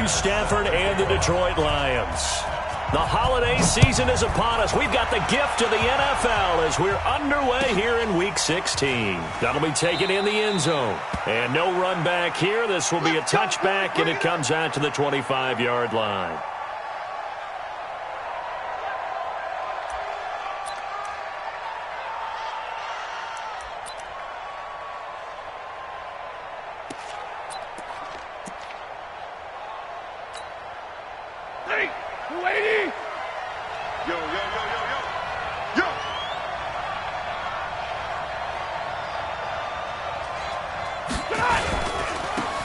Stafford and the Detroit Lions. The holiday season is upon us. We've got the gift of the NFL as we're underway here in Week 16. That'll be taken in the end zone. And no run back here. This will be a touchback, and it comes out to the 25-yard line.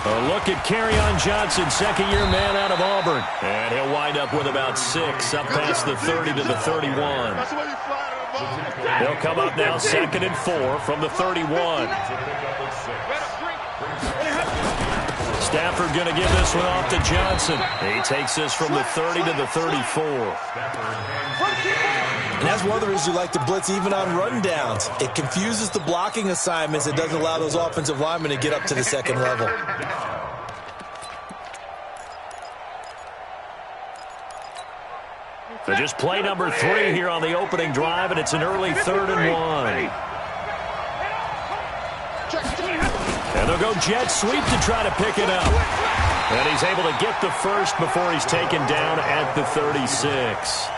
A look at Kerryon Johnson, second-year man out of Auburn. And he'll wind up with about 6, up past the 30 to the 31. They'll come up now 2nd and 4 from the 31. Stafford going to give this one off to Johnson. He takes this from the 30 to the 34. And that's one of the reasons you like to blitz even on run downs. It confuses the blocking assignments. It doesn't allow those offensive linemen to get up to the second level. So just play number 3 here on the opening drive, and it's an early 3rd and 1. And they'll go jet sweep to try to pick it up. And he's able to get the first before he's taken down at the 36.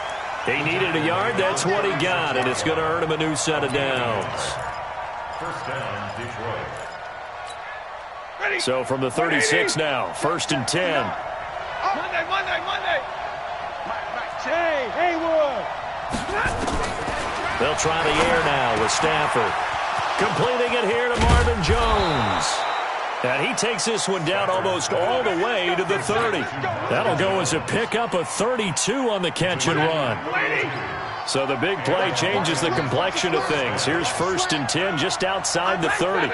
He needed a yard. That's what he got, and it's going to earn him a new set of downs. First down, Detroit. So from the 36 now, 1st and 10. Monday. Hey, Haywood. They'll try the air now with Stafford. Completing it here to Marvin Jones. And he takes this one down almost all the way to the 30. That'll go as a pickup of 32 on the catch and run. So the big play changes the complexion of things. Here's 1st and 10 just outside the 30.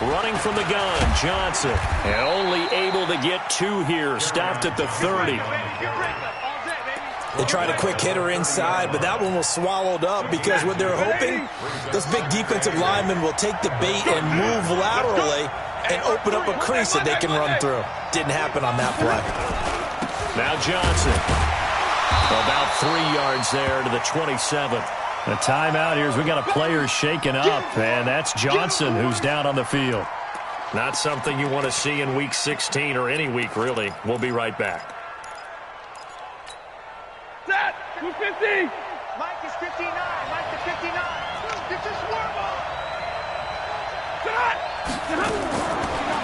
Running from the gun, Johnson. And only able to get 2 here. Stopped at the 30. They tried a quick hitter inside, but that one was swallowed up because what they're hoping, those big defensive linemen will take the bait and move laterally and open up a crease that they can run through. Didn't happen on that play. Now Johnson. About 3 yards there to the 27th. A timeout here as we got a player shaken up, and that's Johnson who's down on the field. Not something you want to see in Week 16 or any week, really. We'll be right back. Set! 250! Mike is 59. Mike to 59. Get your swarm on.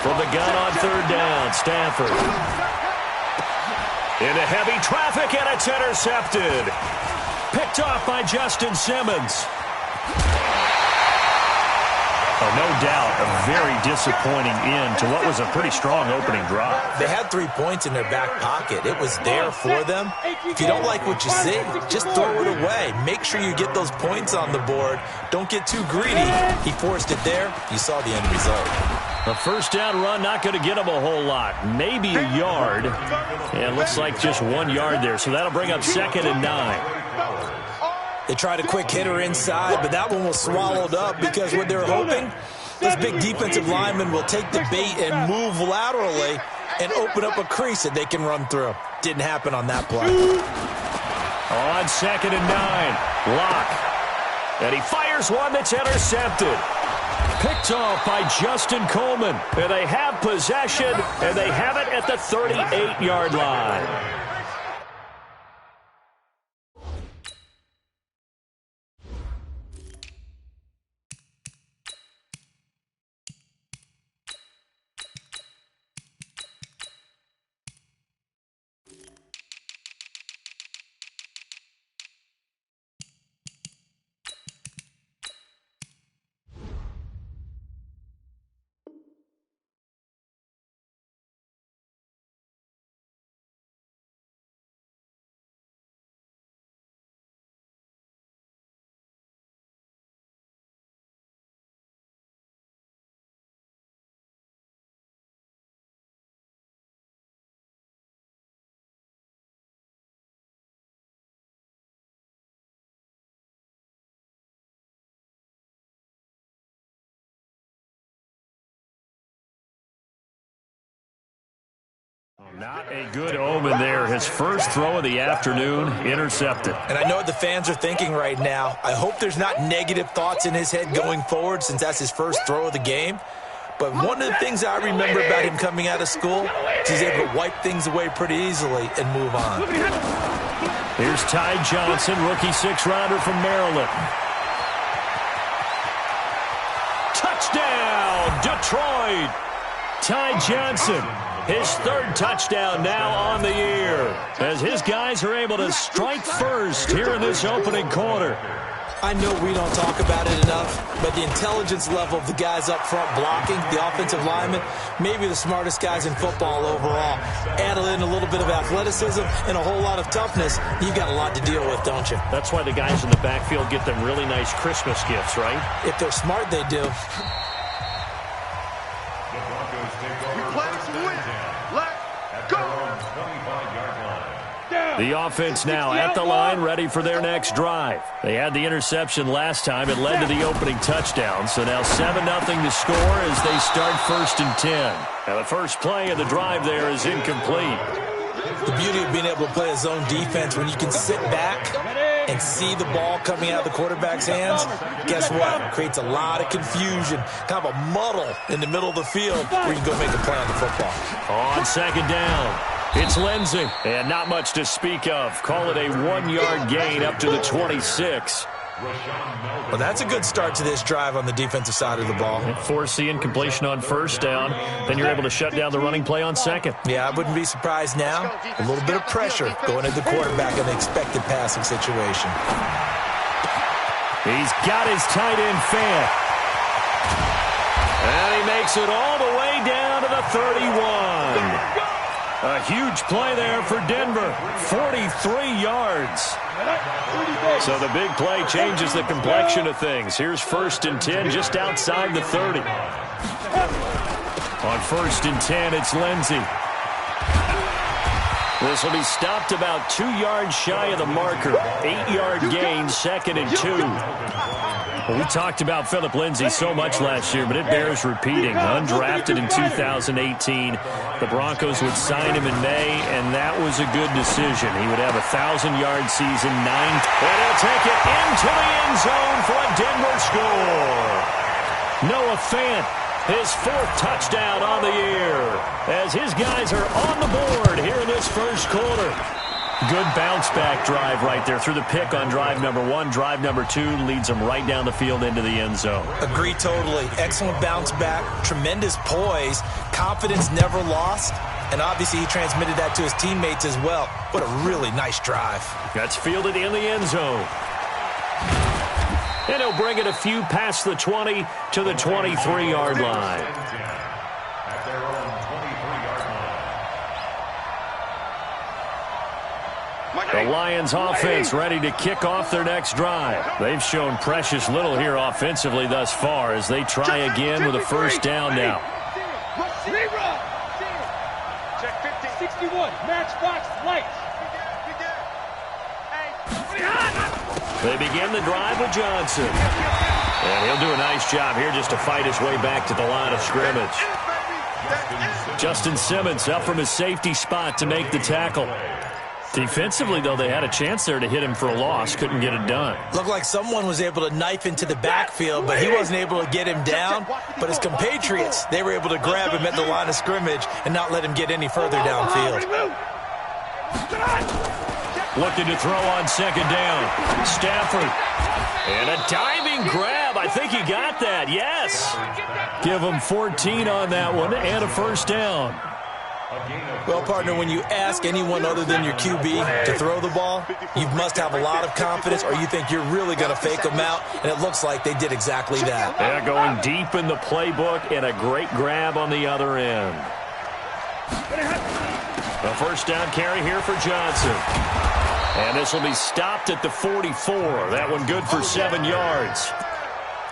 From the gun on 3rd down, Stafford. Into heavy traffic, and it's intercepted. Picked off by Justin Simmons. Oh, no doubt, a very disappointing end to what was a pretty strong opening drive. They had 3 points in their back pocket. It was there for them. If you don't like what you see, just throw it away. Make sure you get those points on the board. Don't get too greedy. He forced it there. You saw the end result. A 1st down run, not going to get him a whole lot. Maybe a yard. And it looks like just 1 yard there. So that'll bring up 2nd and 9. They tried a quick hitter inside, but that one was swallowed up because what they're hoping, those big defensive linemen will take the bait and move laterally and open up a crease that they can run through. Didn't happen on that play. On 2nd and 9, Locke. And he fires one that's intercepted. Picked off by Justin Coleman. And they have possession, and they have it at the 38-yard line. Not a good omen there. His first throw of the afternoon, intercepted. And I know what the fans are thinking right now. I hope there's not negative thoughts in his head going forward since that's his first throw of the game. But one of the things I remember about him coming out of school is he's able to wipe things away pretty easily and move on. Here's Ty Johnson, rookie sixth-rounder from Maryland. Touchdown, Detroit! Ty Johnson, his third touchdown now on the year, as his guys are able to strike first here in this opening quarter. I know we don't talk about it enough, but the intelligence level of the guys up front blocking, the offensive linemen, maybe the smartest guys in football overall. Add in a little bit of athleticism and a whole lot of toughness, you've got a lot to deal with, don't you? That's why the guys in the backfield get them really nice Christmas gifts, right? If they're smart, they do. The offense now at the line, ready for their next drive. They had the interception last time. It led to the opening touchdown. So now 7-0 to score as they start 1st and 10. Now the first play of the drive there is incomplete. The beauty of being able to play a zone defense when you can sit back and see the ball coming out of the quarterback's hands, guess what? It creates a lot of confusion, kind of a muddle in the middle of the field where you can go make a play on the football. On 2nd down, it's Lindsey, and not much to speak of. Call it a 1-yard gain up to the 26. Well, that's a good start to this drive on the defensive side of the ball. Force the incompletion on 1st down. Then you're able to shut down the running play on 2nd. Yeah, I wouldn't be surprised now. A little bit of pressure going at the quarterback in the expected passing situation. He's got his tight end fan. And he makes it all the way down to the 31. A huge play there for Denver. 43 yards. So the big play changes the complexion of things. Here's 1st and 10 just outside the 30. On 1st and 10, it's Lindsey. This will be stopped about 2 yards shy of the marker. 8-yard gain, 2nd and 2. Well, we talked about Phillip Lindsay so much last year, but it bears repeating. Undrafted in 2018. The Broncos would sign him in May, and that was a good decision. He would have a 1,000-yard season, and he'll take it into the end zone for a Denver score. Noah Fant, his 4th touchdown on the year, as his guys are on the board here in this first quarter. Good bounce-back drive right there through the pick on drive number 1. Drive number 2 leads them right down the field into the end zone. Agree totally. Excellent bounce-back, tremendous poise, confidence never lost, and obviously he transmitted that to his teammates as well. What a really nice drive. That's fielded in the end zone. And he'll bring it a few past the 20 to the 23-yard line. The Lions offense ready to kick off their next drive. They've shown precious little here offensively thus far as they try again with a 1st down now. Check 50, 61, matchbox lights. They begin the drive with Johnson. And he'll do a nice job here just to fight his way back to the line of scrimmage. Justin Simmons up from his safety spot to make the tackle. Defensively, though, they had a chance there to hit him for a loss. Couldn't get it done. Looked like someone was able to knife into the backfield, but he wasn't able to get him down. But his compatriots, they were able to grab him at the line of scrimmage and not let him get any further downfield. Looking to throw on 2nd down. Stafford. And a diving grab. I think he got that. Yes. Give him 14 on that one and a 1st down. Well, partner, when you ask anyone other than your QB to throw the ball, you must have a lot of confidence or you think you're really going to fake them out, and it looks like they did exactly that. Yeah, going deep in the playbook and a great grab on the other end. A 1st down carry here for Johnson. And this will be stopped at the 44. That one good for 7 yards.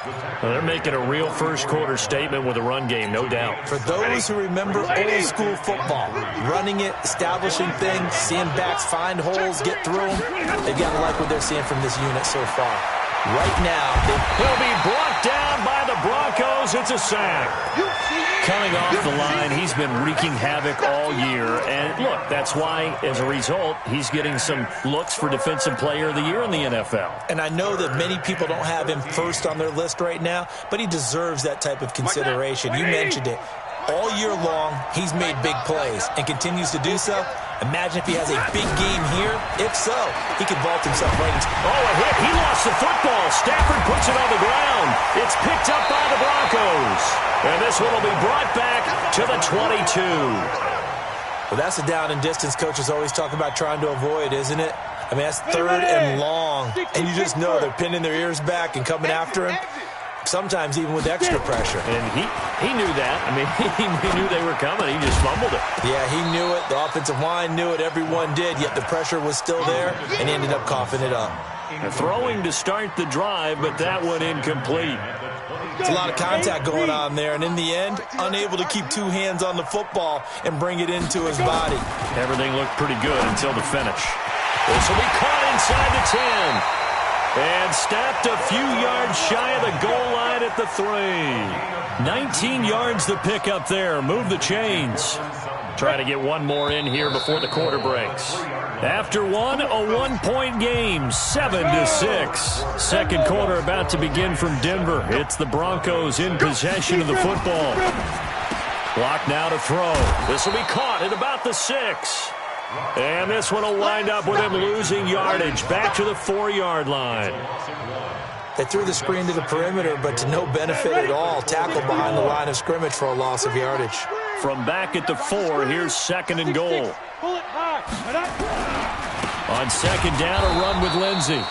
Well, they're making a real first quarter statement with a run game, no doubt. For those who remember old school football, running it, establishing things, seeing backs find holes, get through them, they've got to like what they're seeing from this unit so far. Right now, he'll be brought down by the Broncos goes. It's a sack. Coming off the line, he's been wreaking havoc all year. And, look, that's why, as a result, he's getting some looks for Defensive Player of the Year in the NFL. And I know that many people don't have him first on their list right now, but he deserves that type of consideration. You mentioned it. All year long, he's made big plays and continues to do so. Imagine if he has a big game here. If so, he could vault himself right into... Oh, a hit. He lost the football. Stafford puts it on the ground. It's picked up by the Broncos. And this one will be brought back to the 22. Well, that's a down and distance coaches always talk about trying to avoid, isn't it? I mean, that's third and long. And you just know they're pinning their ears back and coming after him. Sometimes even with extra pressure. And he knew that. I mean, he knew they were coming. He just fumbled it. Yeah, he knew it. The offensive line knew it. Everyone did, yet the pressure was still there, and he ended up coughing it up. Throwing to start the drive, but that one incomplete. It's a lot of contact going on there, and in the end, unable to keep two hands on the football and bring it into his body. Everything looked pretty good until the finish. This will be caught inside the 10. And stopped a few yards shy of the goal line at the 3. 19 yards to pick up there. Move the chains. Try to get one more in here before the quarter breaks. After one, a one-point game, 7-6. Second quarter about to begin from Denver. It's the Broncos in possession of the football. Clock now to throw. This will be caught at about the 6. And this one will wind up with him losing yardage back to the 4-yard line. They threw the screen to the perimeter, but to no benefit at all. Tackled behind the line of scrimmage for a loss of yardage. From back at the 4, here's second and goal. On second down, a run with Lindsey.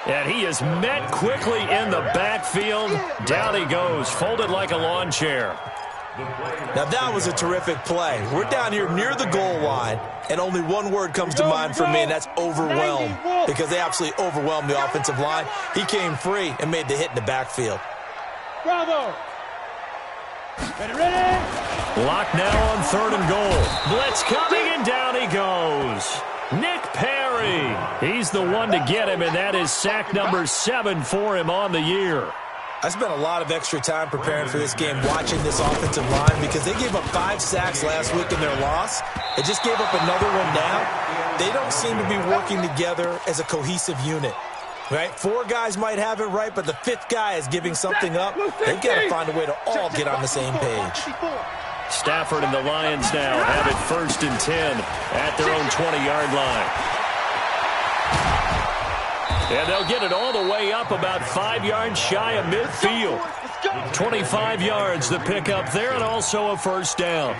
And he is met quickly in the backfield. Down he goes, folded like a lawn chair. Now, that was a terrific play. We're down here near the goal line, and only one word comes to mind for me, and that's overwhelmed, because they absolutely overwhelmed the offensive line. He came free and made the hit in the backfield. Bravo! Ready? Lock now on third and goal. Blitz coming, and down he goes. Nick Perry. He's the one to get him, and that is sack number 7 for him on the year. I spent a lot of extra time preparing for this game watching this offensive line because they gave up 5 sacks last week in their loss. They just gave up another one now. They don't seem to be working together as a cohesive unit. Right? 4 guys might have it right, but the 5th guy is giving something up. They've got to find a way to all get on the same page. Stafford and the Lions now have it first and 10 at their own 20-yard line. And they'll get it all the way up about 5 yards shy of midfield. 25 yards to pick up there, and also a first down.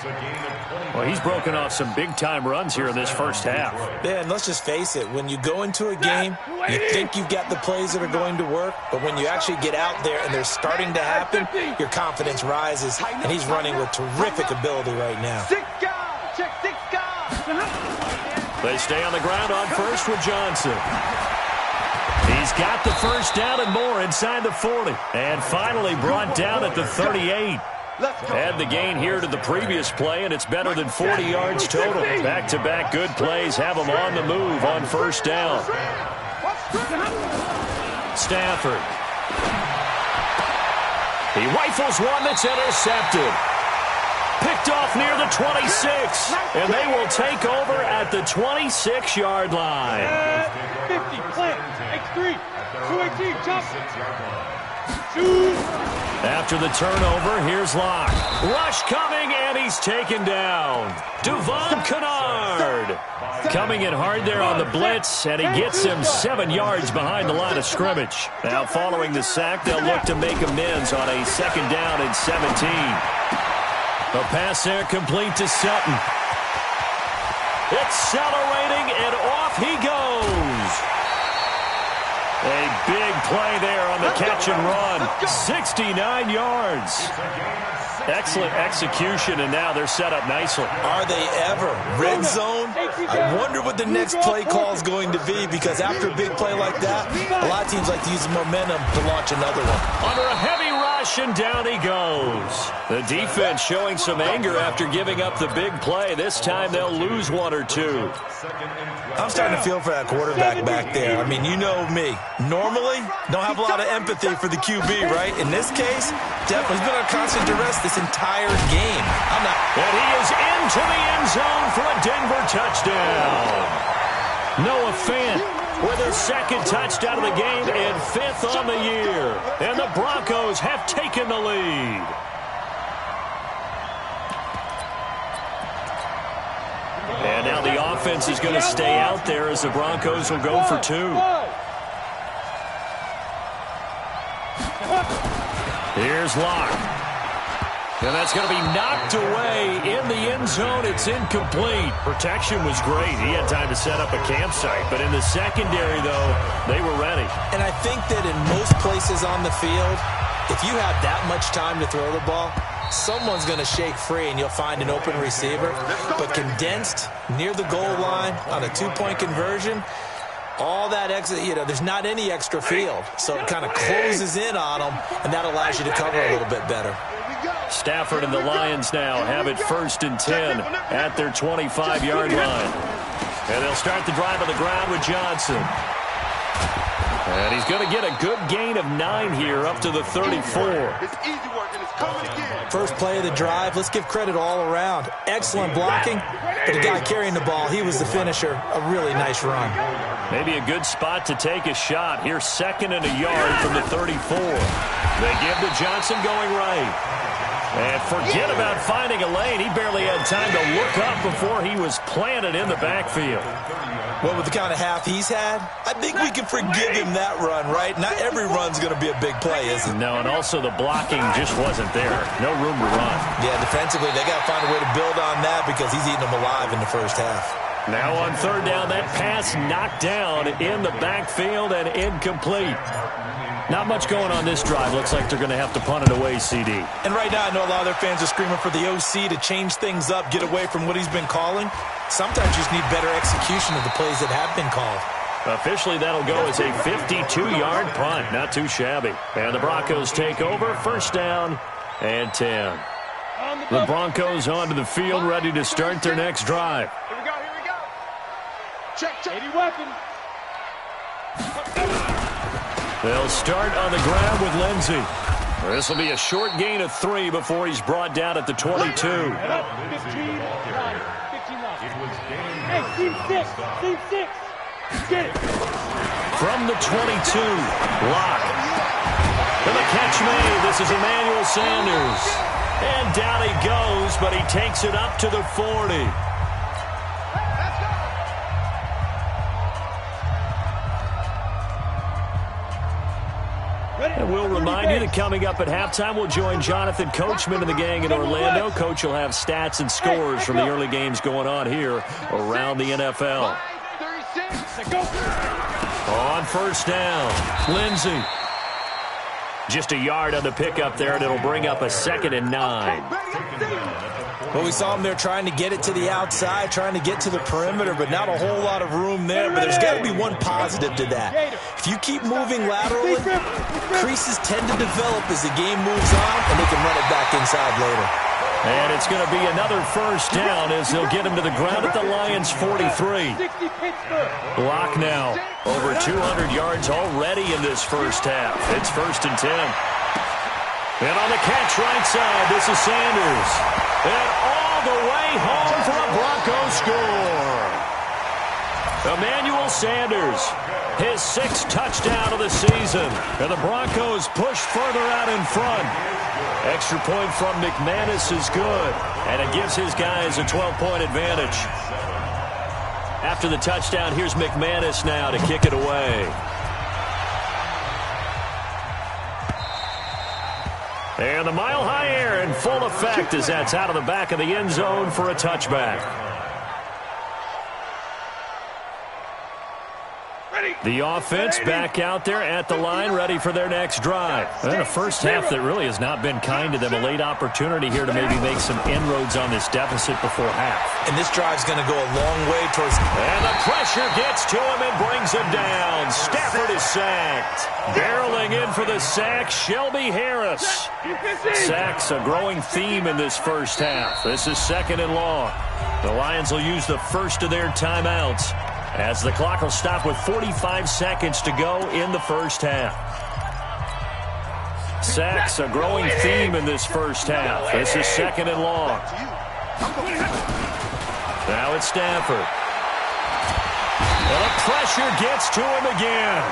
Well, he's broken off some big-time runs here in this first half. Yeah, and let's just face it. When you go into a game, you think you've got the plays that are going to work, but when you actually get out there and they're starting to happen, your confidence rises, and he's running with terrific ability right now. They stay on the ground on first with Johnson. He's got the first down and more inside the 40. And finally brought down at the 38. Add the gain here to the previous play, and it's better than 40 yards total. Back-to-back good plays have him on the move on first down. Stafford. He rifles one that's intercepted. Picked off near the 26. And they will take over at the 26-yard line. 50, plant, X3, 218, jump. Shoot. After the turnover, here's Locke. Rush coming, and he's taken down. Devon Kennard coming in hard there on the blitz, and he gets him 7 yards behind the line of scrimmage. Now, following the sack, they'll look to make amends on a second down and 17. A pass there complete to Sutton. Accelerating, and off he goes. A big play there on the catch and run. 69 yards. Excellent execution, and now they're set up nicely. Are they ever? Red zone? I wonder what the next play call is going to be, because after a big play like that, a lot of teams like to use the momentum to launch another one. Under a heavy rush, possession, down he goes. The defense showing some anger after giving up the big play. This time they'll lose one or two. I'm starting to feel for that quarterback back there. I mean, you know me. Normally, don't have a lot of empathy for the QB, right? In this case, definitely he's been on constant duress this entire game. I'm not. And he is into the end zone for a Denver touchdown. Noah Fant with his second touchdown of the game and 5th on the year. And the Broncos have taken the lead. And now the offense is going to stay out there as the Broncos will go for 2. Here's Locke. And that's going to be knocked away in the end zone. It's incomplete. Protection was great. He had time to set up a campsite. But in the secondary, though, they were ready. And I think that in most places on the field, if you have that much time to throw the ball, someone's going to shake free and you'll find an open receiver. But condensed near the goal line on a 2-point conversion, all that extra, there's not any extra field. So it kind of closes in on them, and that allows you to cover a little bit better. Stafford and the Lions now have it 1st and 10 at their 25-yard line. And they'll start the drive on the ground with Johnson. And he's going to get a good gain of 9 here up to the 34. First play of the drive, let's give credit all around. Excellent blocking, but the guy carrying the ball, he was the finisher. A really nice run. Maybe a good spot to take a shot. Here's 2nd and a yard from the 34. They give to Johnson going right. And forget about finding a lane. He barely had time to look up before he was planted in the backfield. Well, with the kind of half he's had, I think we can forgive him that run, right? Not every run's going to be a big play, is it? No, and also the blocking just wasn't there. No room to run. Yeah, defensively, they got to find a way to build on that because he's eating them alive in the first half. Now on 3rd down, that pass knocked down in the backfield and incomplete. Not much going on this drive. Looks like they're going to have to punt it away, CD. And right now, I know a lot of their fans are screaming for the OC to change things up, get away from what he's been calling. Sometimes you just need better execution of the plays that have been called. Officially, that'll go as a 52-yard punt. Not too shabby. And the Broncos take over. 1st down and 10. The Broncos onto the field, ready to start their next drive. Here we go, here we go. Check. 80 weapon. They'll start on the ground with Lindsey. This will be a short gain of 3 before he's brought down at the 22. 15 line. Hey, team 6. Get it. From the 22, Locke. And the catch made. This is Emmanuel Sanders. And down he goes, but he takes it up to the 40. And we'll remind you that coming up at halftime, we'll join Jonathan Coachman and the gang in Orlando. Coach will have stats and scores from the early games going on here around the NFL. On 1st down, Lindsey. Just a yard on the pickup there, and it'll bring up a 2nd and 9. Well, we saw him there trying to get it to the outside, trying to get to the perimeter, but not a whole lot of room there. But there's got to be one positive to that. If you keep moving laterally, creases tend to develop as the game moves on, and they can run it back inside later. And it's going to be another 1st down as they'll get him to the ground at the Lions' 43. Block now. Over 200 yards already in this first half. It's 1st and 10. And on the catch right side, this is Sanders. And all the way home for a Broncos score. Emmanuel Sanders, his 6th touchdown of the season. And the Broncos push further out in front. Extra point from McManus is good. And it gives his guys a 12-point advantage. After the touchdown, here's McManus now to kick it away. And the mile-high air in full effect as that's out of the back of the end zone for a touchback. Ready. The offense back out there at the line, ready for their next drive. And a first half that really has not been kind to them. A late opportunity here to maybe make some inroads on this deficit before half. And this drive's going to go a long way towards... And the pressure gets to him and brings him down. Stafford is sacked. Barreling in for the sack, Shelby Harris. Sacks a growing theme in this first half. This is 2nd and long. The Lions will use the first of their timeouts as the clock will stop with 45 seconds to go in the first half. Sacks a growing theme in this first half. This is 2nd and long. Now it's Stafford. And the pressure gets to him again.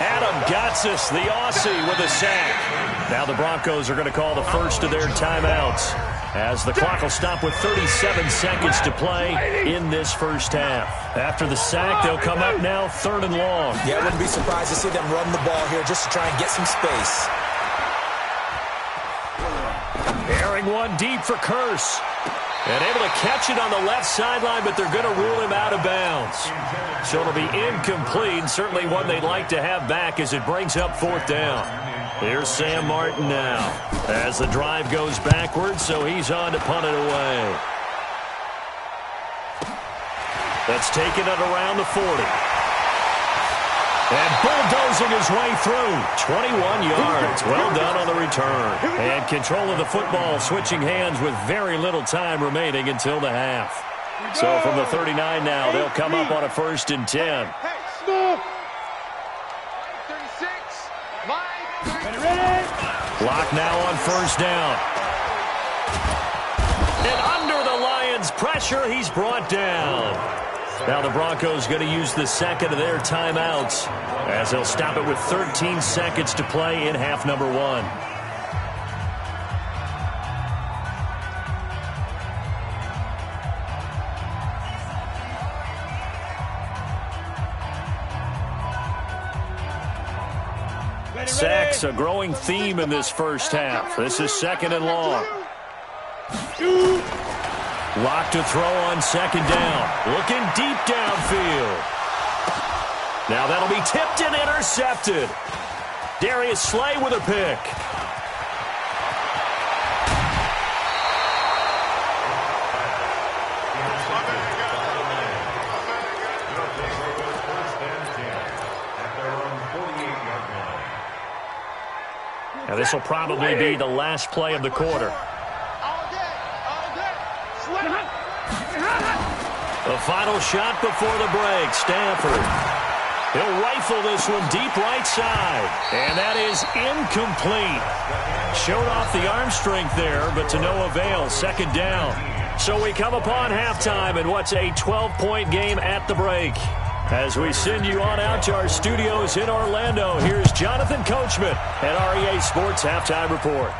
Adam Gotsis, the Aussie, with a sack. Now the Broncos are going to call the first of their timeouts as the clock will stop with 37 seconds to play in this first half. After the sack, they'll come up now 3rd and long. Yeah, I wouldn't be surprised to see them run the ball here just to try and get some space. Airing one deep for Curse. And able to catch it on the left sideline, but they're going to rule him out of bounds. So it'll be incomplete, certainly one they'd like to have back as it brings up 4th down. Here's Sam Martin now as the drive goes backwards, so he's on to punt it away. That's taken it around the 40. And bulldozing his way through. 21 yards. Well done on the return. And control of the football switching hands with very little time remaining until the half. So from the 39 now, they'll come up on a 1st and 10. Clock now on 1st down. And under the Lions' pressure, he's brought down. Now the Broncos going to use the 2nd of their timeouts as they'll stop it with 13 seconds to play in half number 1. Sacks a growing theme in this first half. This is 2nd and long. Lock to throw on 2nd down. Looking deep downfield. Now that'll be tipped and intercepted. Darius Slay with a pick. Now this will probably be the last play of the quarter. The final shot before the break. Stafford. He'll rifle this one deep right side. And that is incomplete. Showed off the arm strength there, but to no avail. 2nd down. So we come upon halftime in what's a 12-point game at the break. As we send you on out to our studios in Orlando, here's Jonathan Coachman at REA Sports Halftime Report.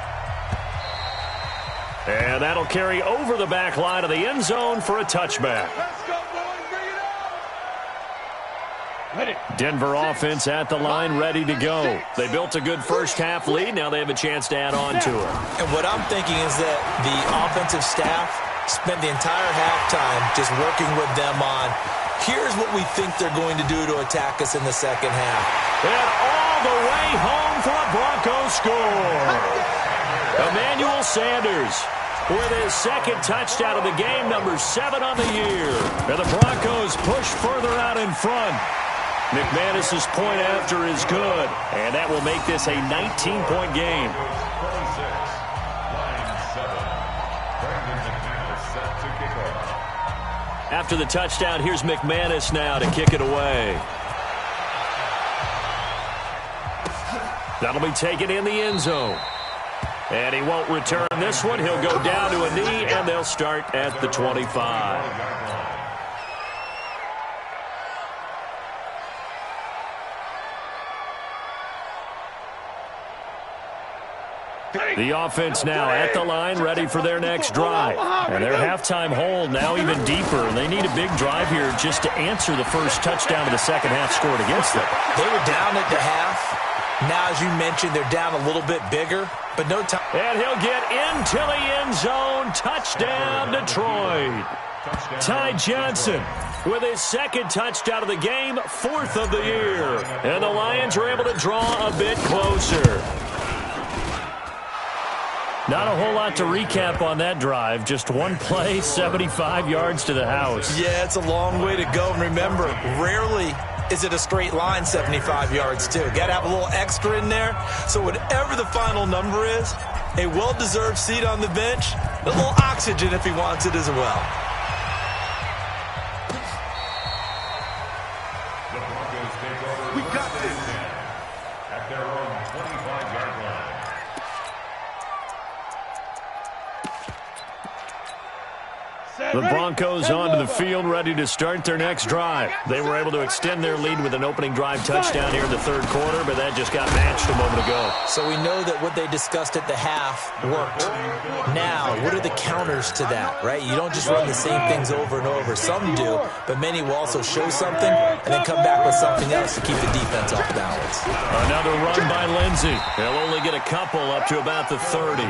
And that'll carry over the back line of the end zone for a touchback. Denver offense at the line, ready to go. They built a good first half lead. Now they have a chance to add on to it. And what I'm thinking is that the offensive staff spent the entire halftime just working with them on, here's what we think they're going to do to attack us in the second half. And all the way home for a Broncos score. Emmanuel Sanders with his 2nd touchdown of the game, number 7 on the year. And the Broncos push further out in front. McManus's point after is good, and that will make this a 19-point game. After the touchdown, here's McManus now to kick it away. That'll be taken in the end zone. And he won't return this one. He'll go down to a knee, and they'll start at the 25. The offense now at the line, ready for their next drive. And their halftime hold now even deeper. They need a big drive here just to answer the first touchdown of the second half scored against them. They were down at the half. Now, as you mentioned, they're down a little bit bigger, but no time. And he'll get into the end zone. Touchdown, Detroit. Ty Johnson with his second touchdown of the game, 4th of the year. And the Lions are able to draw a bit closer. Not a whole lot to recap on that drive. Just one play, 75 yards to the house. Yeah, it's a long way to go. And remember, rarely is it a straight line 75 yards, too. Got to have a little extra in there. So whatever the final number is, a well-deserved seat on the bench, a little oxygen if he wants it as well. We got this at their own 25-yard line. The Broncos onto the field, ready to start their next drive. They were able to extend their lead with an opening drive touchdown here in the third quarter, but that just got matched a moment ago. So we know that what they discussed at the half worked. Now, what are the counters to that, right? You don't just run the same things over and over. Some do, but many will also show something and then come back with something else to keep the defense off balance. Another run by Lindsey. He'll only get a couple up to about the 30.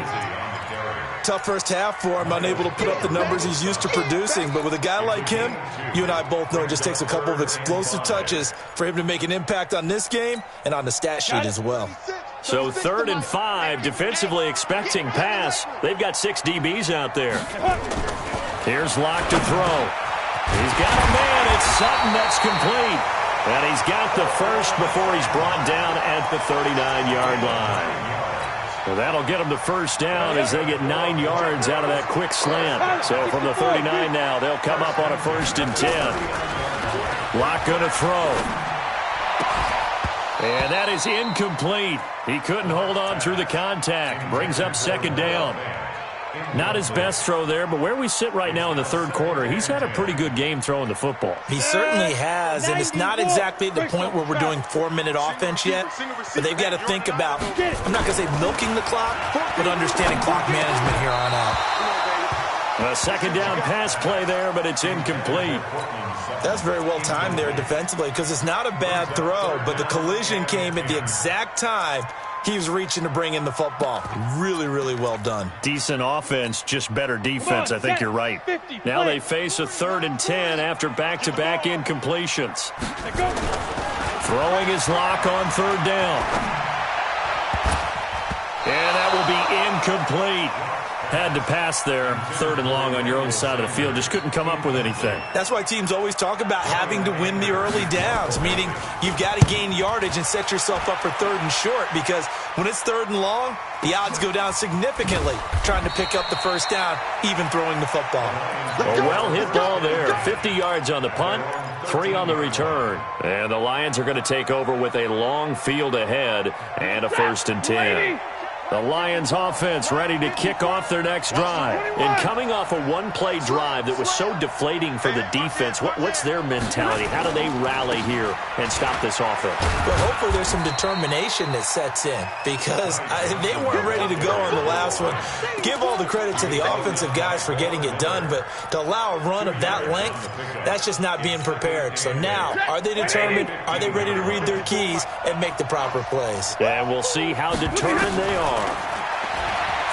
Tough first half for him, unable to put up the numbers he's used to producing. But with a guy like him, you and I both know it just takes a couple of explosive touches for him to make an impact on this game and on the stat sheet as well. So 3rd and 5, defensively expecting pass. They've got 6 DBs out there. Here's Locke to throw. He's got a man. It's Sutton that's complete. And he's got the first before he's brought down at the 39-yard line. Well, that'll get them to first down as they get 9 yards out of that quick slant. So from the 39 now, they'll come up on a 1st and 10. Locke going to throw. And that is incomplete. He couldn't hold on through the contact. Brings up 2nd down. Not his best throw there, but where we sit right now in the third quarter, he's had a pretty good game throwing the football. He certainly has, and it's not exactly at the point where we're doing 4-minute offense yet, but they've got to think about, I'm not going to say milking the clock, but understanding clock management here on out. A 2nd down pass play there, but it's incomplete. That's very well timed there defensively because it's not a bad throw, but the collision came at the exact time he was reaching to bring in the football. Really, really well done. Decent offense, just better defense. I think you're right. Now they face a 3rd and 10 after back-to-back incompletions. Throwing his Locke on 3rd down. And that will be incomplete. Had to pass there, 3rd and long on your own side of the field. Just couldn't come up with anything. That's why teams always talk about having to win the early downs, meaning you've got to gain yardage and set yourself up for 3rd and short, because when it's 3rd and long, the odds go down significantly trying to pick up the first down, even throwing the football. A well-hit ball there. 50 yards on the punt, 3 on the return. And the Lions are going to take over with a long field ahead and a 1st and 10. The Lions offense ready to kick off their next drive. And coming off a one-play drive that was so deflating for the defense, what's their mentality? How do they rally here and stop this offense? Well, hopefully there's some determination that sets in, because they weren't ready to go on the last one. Give all the credit to the offensive guys for getting it done, but to allow a run of that length, that's just not being prepared. So now, are they determined? Are they ready to read their keys and make the proper plays? And we'll see how determined they are.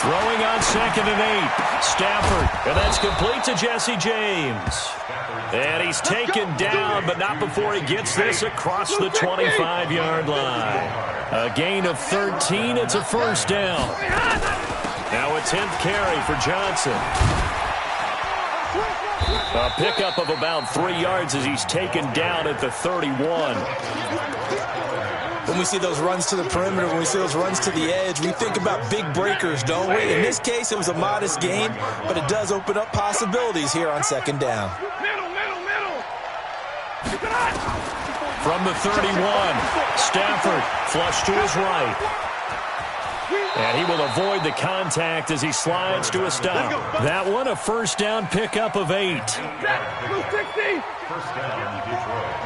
Throwing on 2nd and 8. Stafford, and that's complete to Jesse James. And he's taken down, but not before he gets this across the 25-yard line. A gain of 13. It's a 1st down. Now a 10th carry for Johnson. A pickup of about 3 yards as he's taken down at the 31. When we see those runs to the perimeter, when we see those runs to the edge, we think about big breakers, don't we? In this case, it was a modest gain, but it does open up possibilities here on 2nd down. From the 31, Stafford flush to his right. And he will avoid the contact as he slides to a stop. That one, a 1st down pickup of 8. First down, Detroit.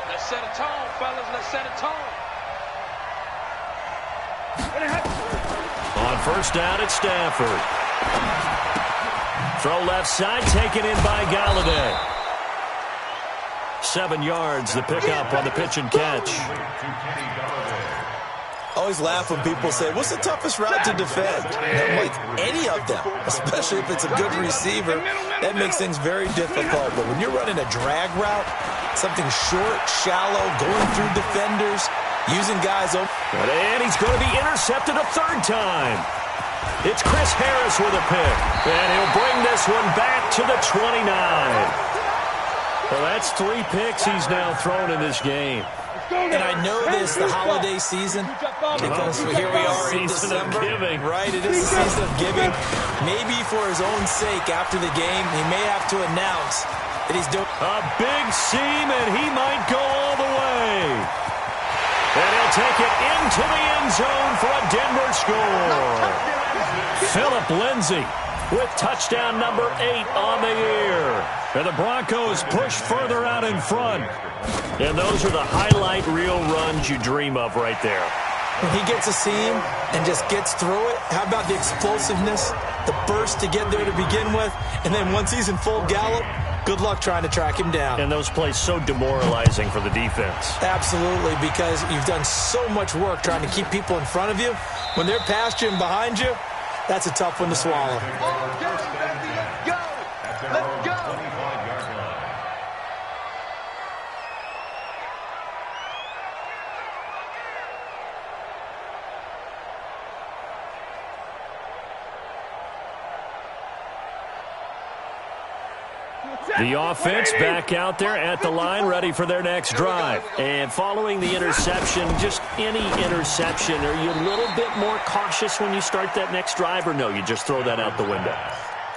Let's set a tone, fellas. Let's set a tone. On 1st down, it's Stafford. Throw left side, taken in by Galladay. 7 yards, the pickup on the pitch and catch. Always laugh when people say, what's the toughest route to defend? And I'm like, any of them, especially if it's a good receiver. That makes things very difficult. But when you're running a drag route, something short, shallow, going through defenders, using guys open. And he's going to be intercepted a third time. It's Chris Harris with a pick. And he'll bring this one back to the 29. Well, that's 3 picks he's now thrown in this game. And I know this, the holiday season, because here we are in December, right? It is the season of giving. Maybe for his own sake, after the game, he may have to announce that he's doing a big seam, and he might go all the way. And he'll take it into the end zone for a Denver score. Phillip Lindsay with touchdown number 8 on the year. And the Broncos push further out in front. And those are the highlight reel runs you dream of right there. When he gets a seam and just gets through it, how about the explosiveness, the burst to get there to begin with, and then once he's in full gallop, good luck trying to track him down. And those plays so demoralizing for the defense. Absolutely, because you've done so much work trying to keep people in front of you. When they're past you and behind you, that's a tough one to swallow. Let's go. The offense back out there at the line, ready for their next drive. And following the interception, just any interception, are you a little bit more cautious when you start that next drive, or no, you just throw that out the window?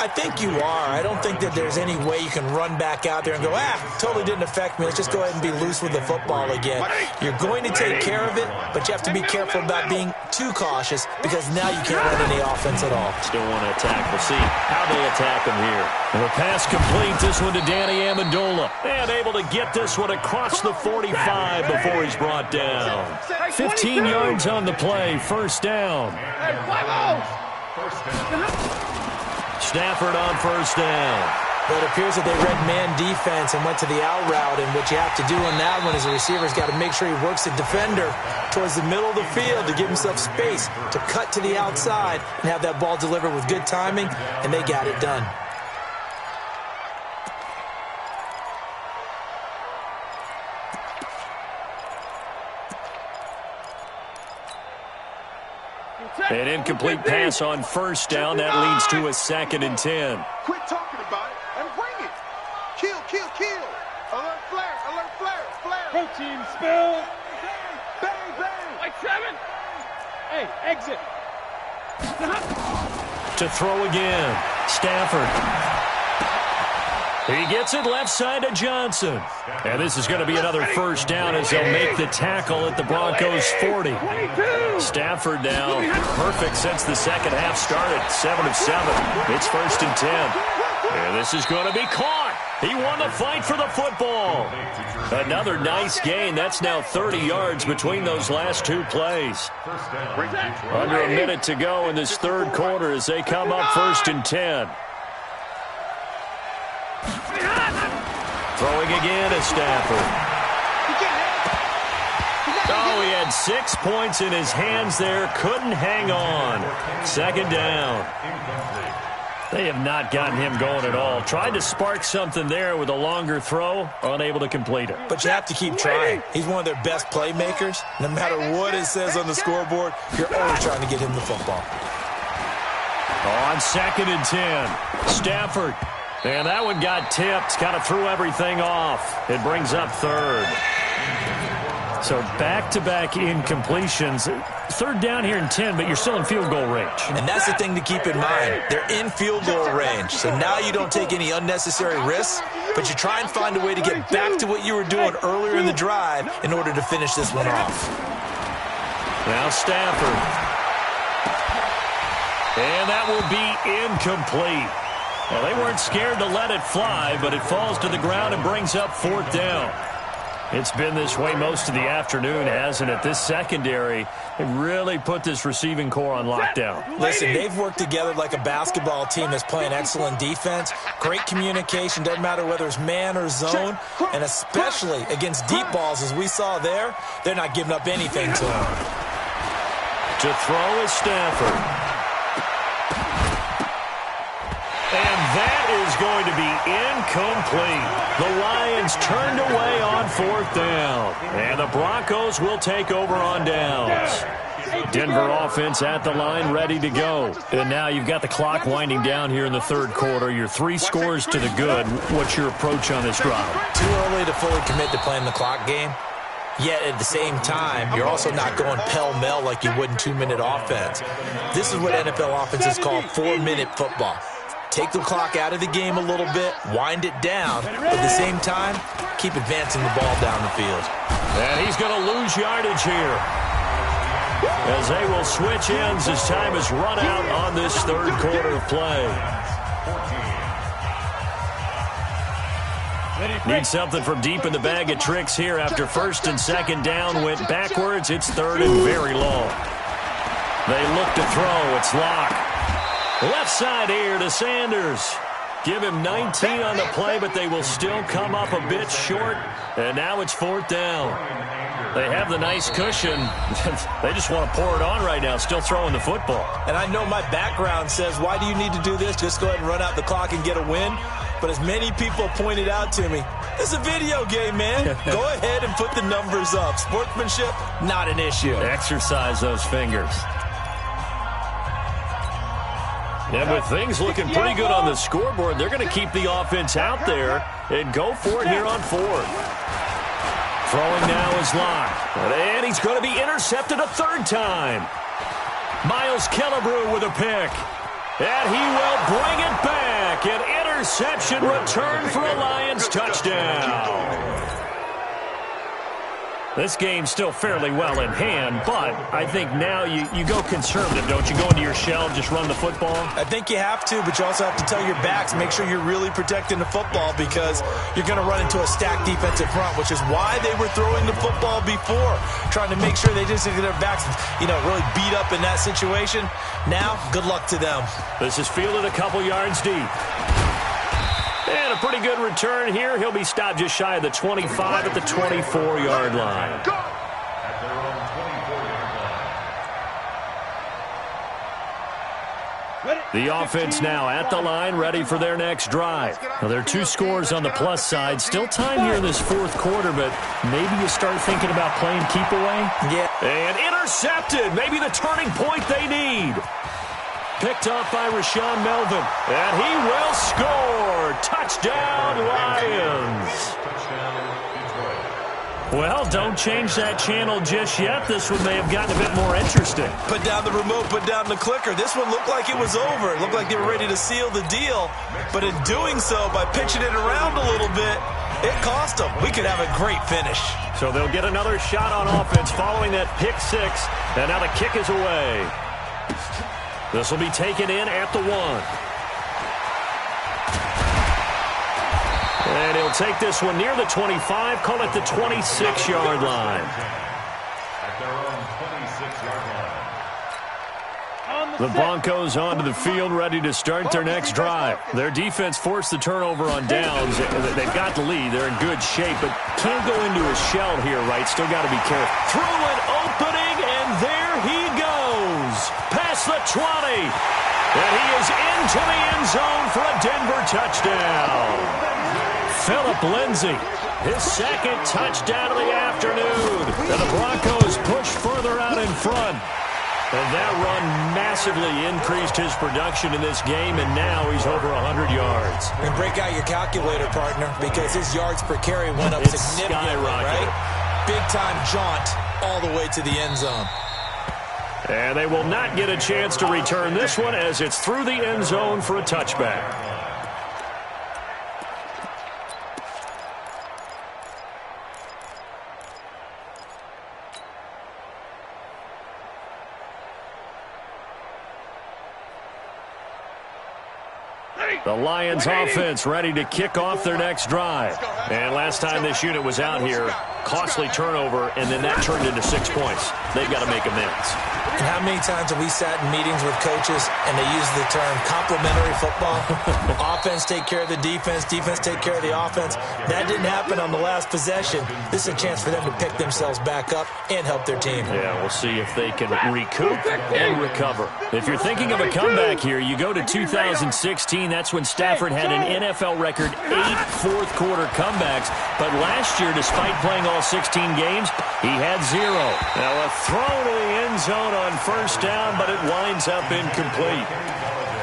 I think you are. I don't think that there's any way you can run back out there and go, totally didn't affect me. Let's just go ahead and be loose with the football again. You're going to take care of it, but you have to be careful about being too cautious because now you can't run any offense at all. Still want to attack. We'll see how they attack him here. And the pass complete. This one to Danny Amendola. And able to get this one across the 45 before he's brought down. 15 yards on the play. First down. Stafford on first down. But it appears that they read man defense and went to the out route, and what you have to do on that one is the receiver's got to make sure he works the defender towards the middle of the field to give himself space to cut to the outside and have that ball delivered with good timing, and they got it done. An incomplete pass on first down. That leads to a 2nd and 10. Quit talking about it and bring it. Kill, kill, kill. Alert flare, flare. Protein spill. Bang, bang. Like 7. Hey, exit. To throw again. Stafford. He gets it left side to Johnson. And this is going to be another first down as they'll make the tackle at the Broncos 40. Stafford now perfect since the second half started. 7 of 7. It's 1st and 10. And this is going to be caught. He won the fight for the football. Another nice gain. That's now 30 yards between those last 2 plays. Under a minute to go in this third quarter as they come up 1st and 10. Throwing again is Stafford. Oh, he had 6 points in his hands there. Couldn't hang on. 2nd down. They have not gotten him going at all. Tried to spark something there with a longer throw. Unable to complete it. But you have to keep trying. He's one of their best playmakers. No matter what it says on the scoreboard, you're always trying to get him the football. On 2nd and 10. Stafford. And that one got tipped. Kind of threw everything off. It brings up 3rd. So back-to-back incompletions. 3rd down here and 10, but you're still in field goal range. And that's the thing to keep in mind. They're in field goal range. So now you don't take any unnecessary risks, but you try and find a way to get back to what you were doing earlier in the drive in order to finish this one off. Now Stafford. And that will be incomplete. Well, they weren't scared to let it fly, but it falls to the ground and brings up 4th down. It's been this way most of the afternoon, hasn't it? This secondary, they really put this receiving core on lockdown. Listen, they've worked together like a basketball team that's playing excellent defense. Great communication, doesn't matter whether it's man or zone, and especially against deep balls as we saw there, they're not giving up anything to them. To throw is Stafford. And that is going to be incomplete. The Lions turned away on 4th down. And the Broncos will take over on downs. Denver offense at the line, ready to go. And now you've got the clock winding down here in the 3rd quarter. You're 3 scores to the good. What's your approach on this drive? Too early to fully commit to playing the clock game. Yet at the same time, you're also not going pell-mell like you would in 2-minute offense. This is what NFL offenses call 4-minute football. Take the clock out of the game a little bit, wind it down, but at the same time, keep advancing the ball down the field. And he's going to lose yardage here, as they will switch ends as time is run out on this 3rd quarter of play. Need something from deep in the bag of tricks here after 1st and 2nd down went backwards. It's 3rd and very long. They look to throw. It's Locke. Left side here to Sanders. Give him 19 on the play, but they will still come up a bit short. And now it's 4th down. They have the nice cushion. They just want to pour it on right now, still throwing the football. And I know my background says, why do you need to do this? Just go ahead and run out the clock and get a win. But as many people pointed out to me, it's a video game, man. Go ahead and put the numbers up. Sportsmanship, not an issue. Exercise those fingers. And with things looking pretty good on the scoreboard, they're going to keep the offense out there and go for it here on 4th. Throwing now is Locke. And he's going to be intercepted a 3rd time. Miles Killebrew with a pick. And he will bring it back. An interception return for a Lions touchdown. This game's still fairly well in hand, but I think now you go conservative, don't you? Go into your shell, just run the football? I think you have to, but you also have to tell your backs, make sure you're really protecting the football because you're going to run into a stacked defensive front, which is why they were throwing the football before, trying to make sure they didn't get their backs, really beat up in that situation. Now, good luck to them. This is fielded a couple yards deep. And a pretty good return here. He'll be stopped just shy of the 25 at the 24-yard line. At their own 24-yard line. The offense now at the line, ready for their next drive. Now, there are 2 scores on the plus side. Still time here in this 4th quarter, but maybe you start thinking about playing keep away? Yeah. And intercepted. Maybe the turning point they need. Picked off by Rashawn Melvin. And he will score. Touchdown, Lions. Well, don't change that channel just yet. This one may have gotten a bit more interesting. Put down the remote, put down the clicker. This one looked like it was over. It looked like they were ready to seal the deal. But in doing so, by pitching it around a little bit, it cost them. We could have a great finish. So they'll get another shot on offense following that pick 6. And now the kick is away. This will be taken in at the 1. And he'll take this one near the 25, call it the 26-yard line. At their own 26-yard line. The Broncos onto the field, ready to start their next drive. Their defense forced the turnover on downs. They've got the lead. They're in good shape, but can't go into a shell here, right? Still got to be careful. Through an opening, and there he goes. Past the 20. And he is into the end zone for a Denver touchdown. Phillip Lindsay, his 2nd touchdown of the afternoon. And the Broncos push further out in front. And that run massively increased his production in this game, and now he's over 100 yards. And break out your calculator, partner, because his yards per carry went up significantly, right? Big-time jaunt all the way to the end zone. And they will not get a chance to return this one as it's through the end zone for a touchback. The Lions offense ready to kick off their next drive. And last time this unit was out here, costly turnover, and then that turned into 6 points. They've got to make amends. And how many times have we sat in meetings with coaches and they use the term complementary football? Offense take care of the defense, defense take care of the offense. That didn't happen on the last possession. This is a chance for them to pick themselves back up and help their team. Yeah, we'll see if they can recoup and recover. If you're thinking of a comeback here, you go to 2016. That's when Stafford had an NFL record 8 fourth-quarter comebacks. But last year, despite playing all 16 games, he had 0. Now a throw to the end zone on first down, but it winds up incomplete.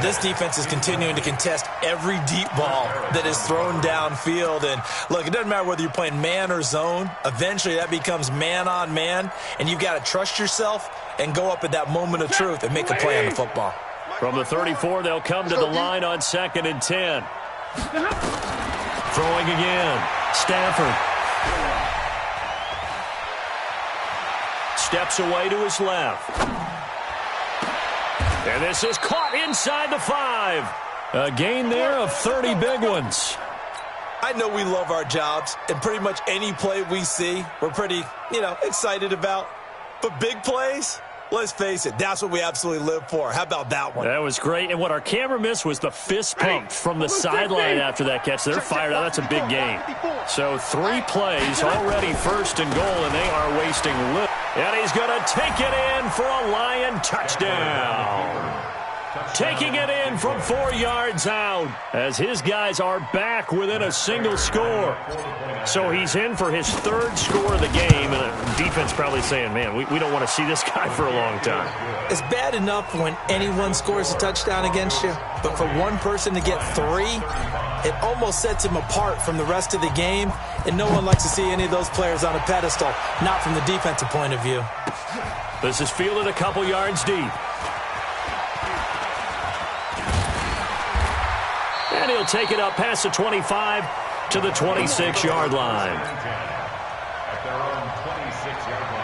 This defense is continuing to contest every deep ball that is thrown downfield. And look, it doesn't matter whether you're playing man or zone. Eventually that becomes man on man, and you've got to trust yourself and go up at that moment of truth and make a play on the football. From the 34, they'll come to the line on 2nd and 10. Throwing again. Stafford. Steps away to his left. And this is caught inside the 5. A gain there of 30 big ones. I know we love our jobs, and pretty much any play we see, we're pretty, excited about. But big plays, let's face it, that's what we absolutely live for. How about that one? That was great. And what our camera missed was the fist pump from the sideline after that catch. They're fired out. That's a big gain. So 3 plays, already 1st and goal, and they are wasting little. And he's going to take it in for a Lion touchdown. Taking it in from 4 yards out as his guys are back within a single score. So he's in for his 3rd score of the game, and the defense probably saying, man, we don't want to see this guy for a long time. It's bad enough when anyone scores a touchdown against you, but for one person to get 3, it almost sets him apart from the rest of the game, and no one likes to see any of those players on a pedestal, not from the defensive point of view. This is fielded a couple yards deep. And he'll take it up past the 25 to the 26-yard line. At their own 26-yard line.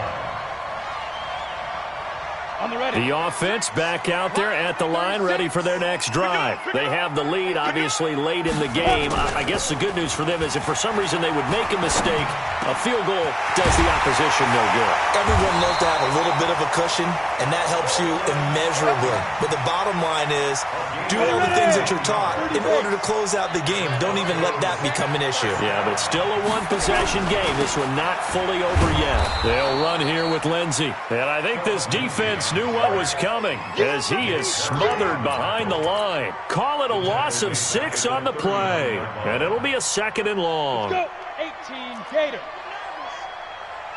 The offense back out there at the line, ready for their next drive. They have the lead, obviously, late in the game. I guess the good news for them is if for some reason they would make a mistake, a field goal does the opposition no good. Everyone loves to have a little bit of a cushion, and that helps you immeasurably. But the bottom line is, do all the things that you're taught in order to close out the game. Don't even let that become an issue. Yeah, but it's still a one-possession game. This one not fully over yet. They'll run here with Lindsey. And I think this defense knew what was coming as he is smothered behind the line. Call it a loss of 6 on the play. And it'll be a 2nd and long. Let's go. 18 Gator.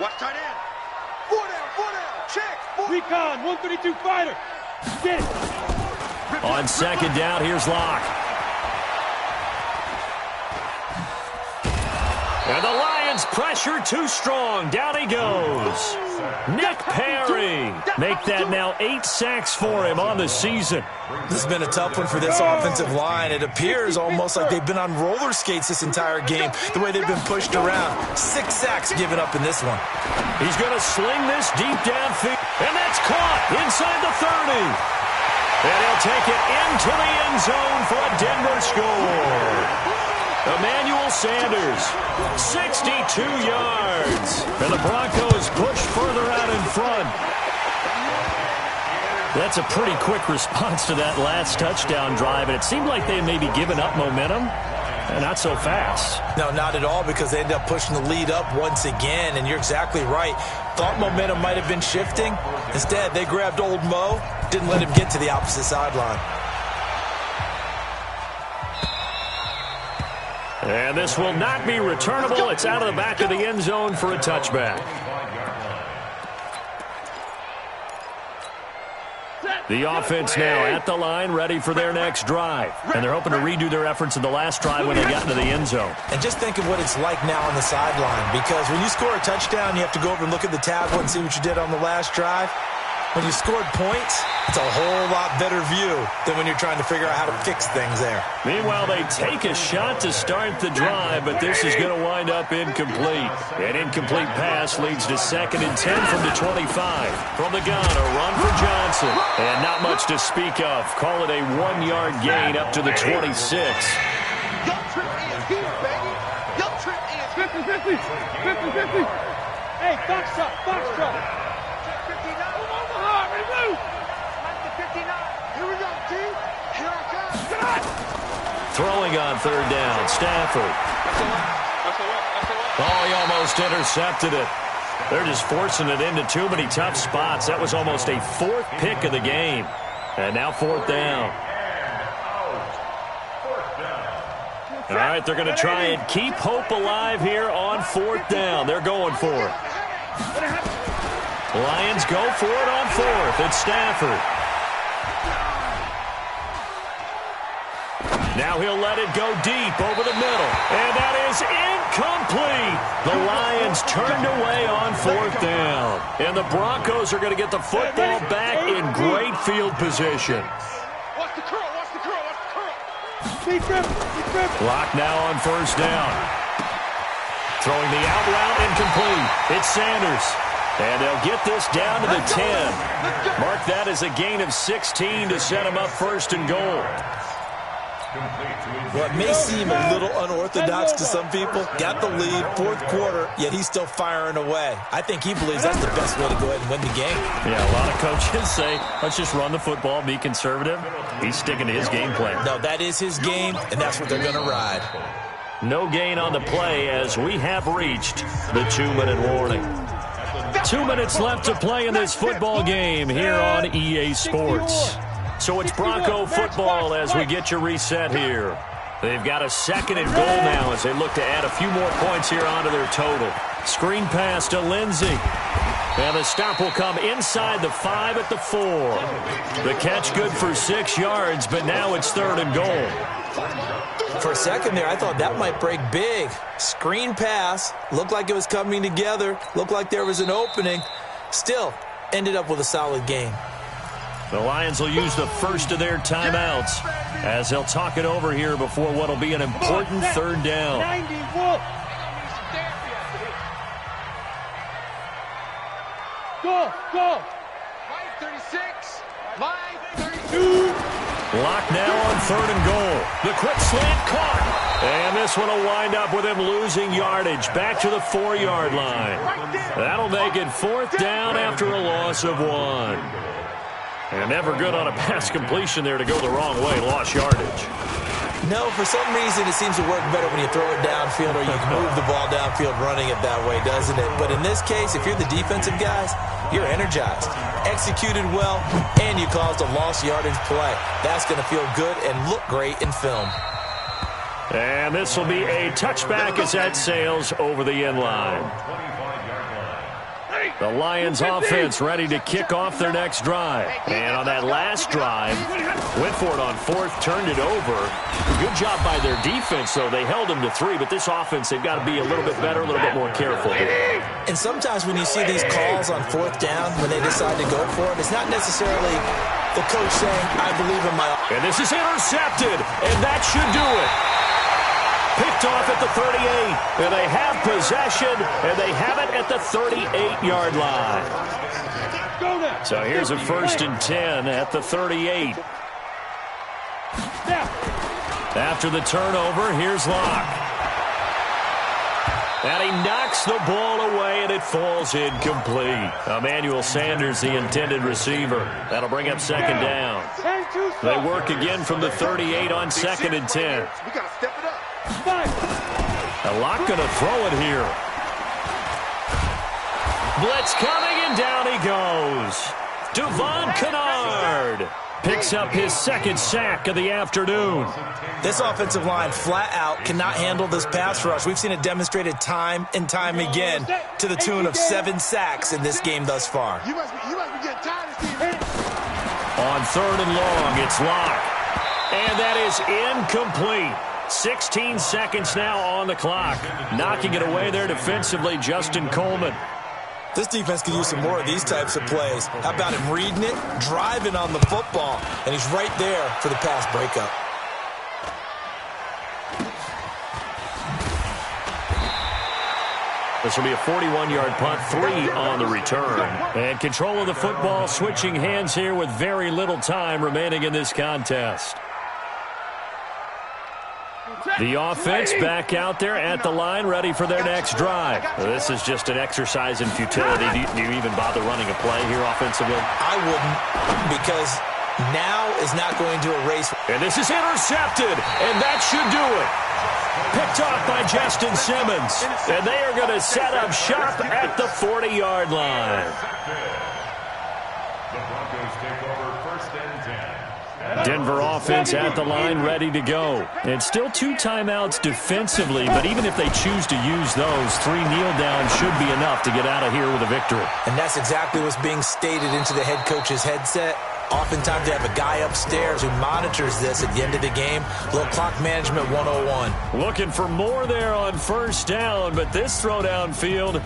Watch tight end. 4 down, check. Recon, 132 fighter. Get it. On 2nd down, here's Locke. And the Lions pressure too strong. Down he goes. Nick Perry. Make that now 8 sacks for him on the season. This has been a tough one for this offensive line. It appears almost like they've been on roller skates this entire game, the way they've been pushed around. 6 sacks given up in this one. He's going to sling this deep downfield. And that's caught inside the 30. And he'll take it into the end zone for a Denver score. Emmanuel Sanders, 62 yards. And the Broncos push further out in front. That's a pretty quick response to that last touchdown drive. And it seemed like they had maybe given up momentum. And not so fast. No, not at all, because they ended up pushing the lead up once again. And you're exactly right. Thought momentum might have been shifting. Instead, they grabbed old Mo, didn't let him get to the opposite sideline. And this will not be returnable. It's out of the back of the end zone for a touchback. The offense now at the line, ready for their next drive. And they're hoping to redo their efforts in the last drive when they got into the end zone. And just think of what it's like now on the sideline, because when you score a touchdown, you have to go over and look at the tablet and see what you did on the last drive. When you scored points, it's a whole lot better view than when you're trying to figure out how to fix things there. Meanwhile, they take a shot to start the drive, but this is going to wind up incomplete. An incomplete pass leads to 2nd and 10 from the 25. From the gun, a run for Johnson. And not much to speak of. Call it a 1-yard gain up to the 26. Your trip is here, baby. Your trip is 50-50. 50-50. Hey, box truck. 59. shot. Throwing on third down, Stafford. Oh, he almost intercepted it. They're just forcing it into too many tough spots. That was almost a fourth pick of the game. And now fourth down. All right, they're going to try and keep hope alive here on fourth down. They're going for it. Lions go for it on fourth. It's Stafford. Now he'll let it go deep over the middle. And that is incomplete. The Lions turned away on fourth down. And the Broncos are going to get the football back in great field position. Watch the curl, watch the curl, watch the curl. Clock now on first down. Throwing the out route incomplete. It's Sanders. And they'll get this down to the 10. Mark that as a gain of 16 to set him up first and goal. Well, it may seem a little unorthodox to some people. Got the lead, fourth quarter, yet he's still firing away. I think he believes that's the best way to go ahead and win the game. Yeah, a lot of coaches say, let's just run the football, be conservative. He's sticking to his game plan. No, that is his game, and that's what they're going to ride. No gain on the play as we have reached the 2-minute warning. 2 minutes left to play in this football game here on EA Sports. So it's Bronco football as we get you reset here. They've got a second and goal now as they look to add a few more points here onto their total. Screen pass to Lindsey. And the stop will come inside the 5 at the 4. The catch good for 6 yards, but now it's third and goal. For a second there, I thought that might break big. Screen pass. Looked like it was coming together. Looked like there was an opening. Still, ended up with a solid game. The Lions will use the first of their timeouts as they'll talk it over here before what will be an important third down. 91. Go. Line 36. Line 32. Lock now on third and goal. The quick slant caught. And this one will wind up with him losing yardage back to the 4-yard line. That'll make it fourth down after a loss of 1. And never good on a pass completion there to go the wrong way. Lost yardage. No, for some reason it seems to work better when you throw it downfield or you can move the ball downfield running it that way, doesn't it? But in this case, if you're the defensive guys, you're energized, executed well, and you caused a lost yardage play. That's going to feel good and look great in film. And this will be a touchback as that sails over the end line. The Lions offense ready to kick off their next drive. And on that last drive, went for it on fourth, turned it over. Good job by their defense, though. They held them to 3, but this offense, they've got to be a little bit better, a little bit more careful here. And sometimes when you see these calls on fourth down, when they decide to go for it, it's not necessarily the coach saying, I believe in my... And this is intercepted, and that should do it. Picked off at the 38, and they have possession, and they have it at the 38-yard line. So here's a first and 10 at the 38. After the turnover, here's Locke. And he knocks the ball away, and it falls incomplete. Emmanuel Sanders, the intended receiver. That'll bring up second down. They work again from the 38 on second and 10. We got to step it up. A Locke going to throw it here. Blitz coming, and down he goes. Devon Kennard picks up his second sack of the afternoon. This offensive line flat out cannot handle this pass rush. We've seen it demonstrated time and time again to the tune of 7 sacks in this game thus far. You must be getting tired of seeing it. On third and long, it's Locke. And that is incomplete. 16 seconds now on the clock. Knocking it away there defensively, Justin Coleman. This defense could use some more of these types of plays. How about him reading it, driving on the football, and he's right there for the pass breakup. This will be a 41-yard punt, 3 on the return. And control of the football switching hands here with very little time remaining in this contest. The offense back out there at the line, ready for their next drive. This is just an exercise in futility. Do you even bother running a play here offensively? I wouldn't, because now is not going to erase. And this is intercepted, and that should do it. Picked off by Justin Simmons, and they are going to set up shop at the 40-yard line. The Broncos take over 1st and 10. Denver offense at the line, ready to go. It's still 2 timeouts defensively, but even if they choose to use those, 3 kneel downs should be enough to get out of here with a victory. And that's exactly what's being stated into the head coach's headset. Oftentimes they have a guy upstairs who monitors this at the end of the game. A little clock management 101. Looking for more there on 1st down, but this throw downfield